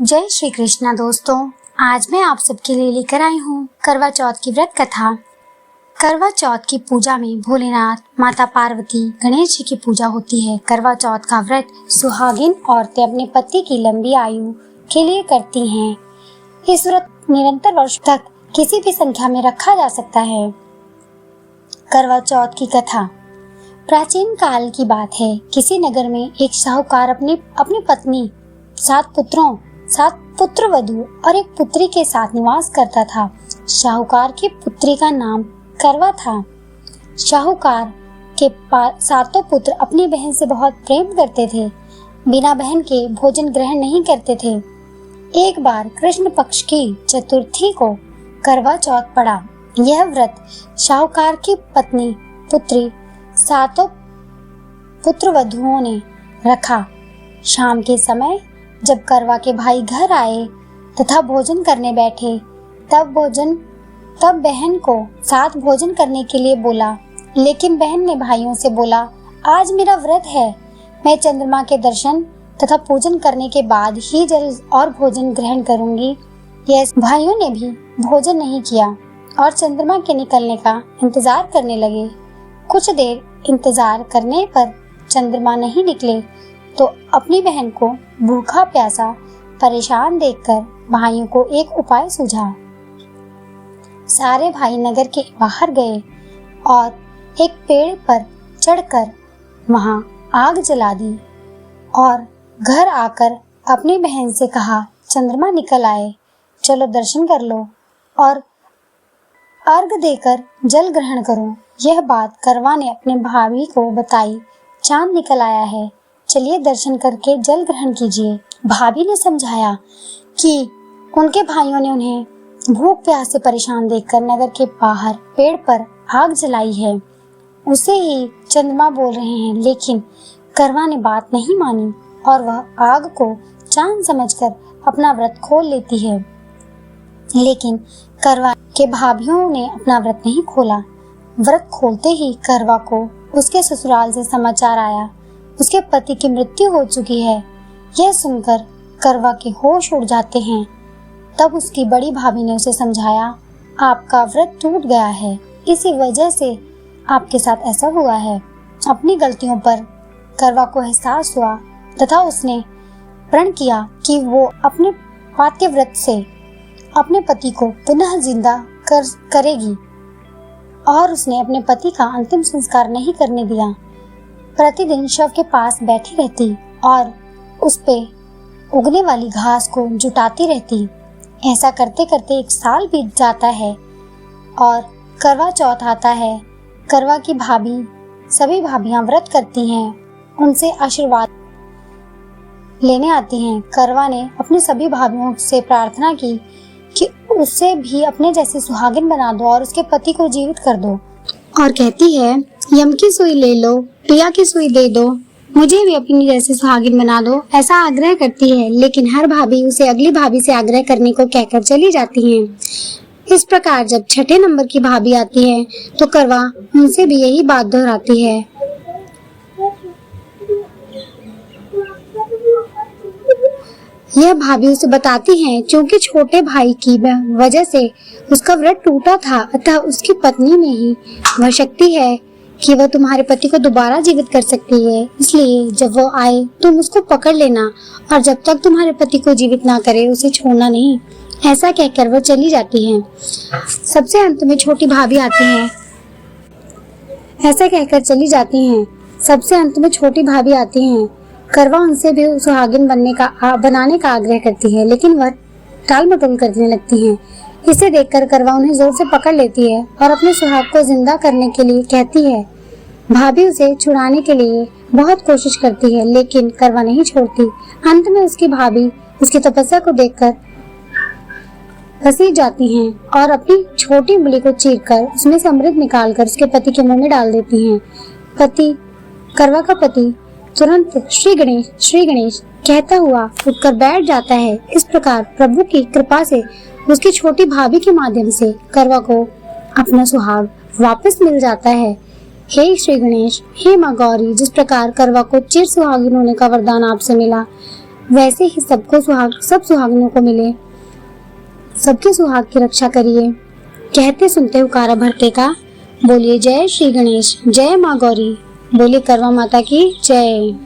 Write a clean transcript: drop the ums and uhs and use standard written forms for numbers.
जय श्री कृष्णा दोस्तों, आज मैं आप सबके लिए लेकर आई हूँ करवा चौथ की व्रत कथा। करवा चौथ की पूजा में भोलेनाथ, माता पार्वती, गणेश जी की पूजा होती है। करवा चौथ का व्रत सुहागिन औरतें अपने पति की लंबी आयु के लिए करती हैं। इस व्रत निरंतर वर्ष तक किसी भी संख्या में रखा जा सकता है। करवा चौथ की कथा प्राचीन काल की बात है। किसी नगर में एक साहूकार अपनी पत्नी, 7 पुत्र वधू और एक पुत्री के साथ निवास करता था। साहूकार की पुत्री का नाम करवा था। साहूकार के 7 पुत्र अपनी बहन से बहुत प्रेम करते थे। बिना बहन के भोजन ग्रहण नहीं करते थे। एक बार कृष्ण पक्ष की चतुर्थी को करवा चौथ पड़ा। यह व्रत साहूकार की पत्नी, पुत्री, 7 पुत्र वधुओं ने रखा। शाम के समय जब करवा के भाई घर आए तथा भोजन करने बैठे, तब बहन को साथ भोजन करने के लिए बोला, लेकिन बहन ने भाइयों से बोला, आज मेरा व्रत है, मैं चंद्रमा के दर्शन तथा पूजन करने के बाद ही जल और भोजन ग्रहण करूंगी। यह भाइयों ने भी भोजन नहीं किया और चंद्रमा के निकलने का इंतजार करने लगे। कुछ देर इंतजार करने पर चंद्रमा नहीं निकले तो अपनी बहन को भूखा प्यासा परेशान देखकर भाइयों को एक उपाय सूझा। सारे भाई नगर के बाहर गए और एक पेड़ पर चढ़कर वहां आग जला दी और घर आकर अपनी बहन से कहा, चंद्रमा निकल आए, चलो दर्शन कर लो और अर्घ देकर जल ग्रहण करो। यह बात करवा ने अपने भाभी को बताई, चांद निकल आया है, चलिए दर्शन करके जल ग्रहण कीजिए। भाभी ने समझाया कि उनके भाइयों ने उन्हें भूख प्यास से परेशान देखकर नगर के बाहर पेड़ पर आग जलाई है, उसे ही चंद्रमा बोल रहे हैं। लेकिन करवा ने बात नहीं मानी और वह आग को चांद समझकर अपना व्रत खोल लेती है। लेकिन करवा के भाभियों ने अपना व्रत नहीं खोला। व्रत खोलते ही करवा को उसके ससुराल से समाचार आया, उसके पति की मृत्यु हो चुकी है। यह सुनकर करवा के होश उड़ जाते हैं। तब उसकी बड़ी भाभी ने उसे समझाया, आपका व्रत टूट गया है, इसी वजह से आपके साथ ऐसा हुआ है। अपनी गलतियों पर करवा को एहसास हुआ तथा उसने प्रण किया कि वो अपने पात्य व्रत से अपने पति को पुनः जिंदा करेगी और उसने अपने पति का अंतिम संस्कार नहीं करने दिया। प्रतिदिन शव के पास बैठी रहती और उस पे उगने वाली घास को जुटाती रहती। ऐसा करते करते 1 साल बीत जाता है और करवा चौथ आता है। करवा की भाभी, सभी भाभियां व्रत करती हैं, उनसे आशीर्वाद लेने आती हैं। करवा ने अपनी सभी भाभियों से प्रार्थना की कि उसे भी अपने जैसे सुहागिन बना दो और उसके पति को जीवित कर दो, और कहती है, यम की सुई ले लो, प्रिया की सुई दे दो, मुझे भी अपनी जैसे सुहागिन बना दो, ऐसा आग्रह करती है। लेकिन हर भाभी उसे अगली भाभी से आग्रह करने को कहकर चली जाती हैं। इस प्रकार जब 6ठे नंबर की भाभी आती है तो करवा उनसे भी यही बात दोहराती है। यह भाभी उसे बताती हैं, क्योंकि छोटे भाई की वजह से उसका व्रत टूटा था, अतः उसकी पत्नी में ही वह शक्ति है कि वह तुम्हारे पति को दोबारा जीवित कर सकती है। इसलिए जब वो आए तुम उसको पकड़ लेना और जब तक तुम्हारे पति को जीवित ना करे उसे छोड़ना नहीं। ऐसा कहकर वो चली जाती हैं। सबसे अंत में छोटी भाभी आती हैं। ऐसा कहकर चली जाती हैं। सबसे अंत में छोटी भाभी आती हैं। करवा उनसे भी सुहागिन बनाने का आग्रह करती है, लेकिन वह टाल मटोल करने लगती हैं। इसे देखकर करवा उन्हें जोर से पकड़ लेती है और अपने सुहाग को जिंदा करने के लिए कहती है। भाभी उसे छुड़ाने के लिए बहुत कोशिश करती है, लेकिन करवा नहीं छोड़ती। अंत में उसकी भाभी उसकी तपस्या को देखकर घसीट जाती हैं और अपनी छोटी उंगली को चीरकर उसमें से अमृत निकालकर उसके पति के मुंह में डाल देती हैं। करवा का पति तुरंत श्री गणेश कहता हुआ उठकर बैठ जाता है। इस प्रकार प्रभु की कृपा से उसकी छोटी भाभी के माध्यम से करवा को अपना सुहाग वापस मिल जाता है। हे श्री गणेश, हे माँ गौरी, जिस प्रकार करवा को चिर सुहागिन होने का वरदान आपसे मिला, वैसे ही सबको सब सुहागनों को मिले। सबके सुहाग की रक्षा करिए। कहते सुनते उकारा भरते का। बोलिए जय श्री गणेश, जय माँ गौरी। बोलिए करवा माता की जय।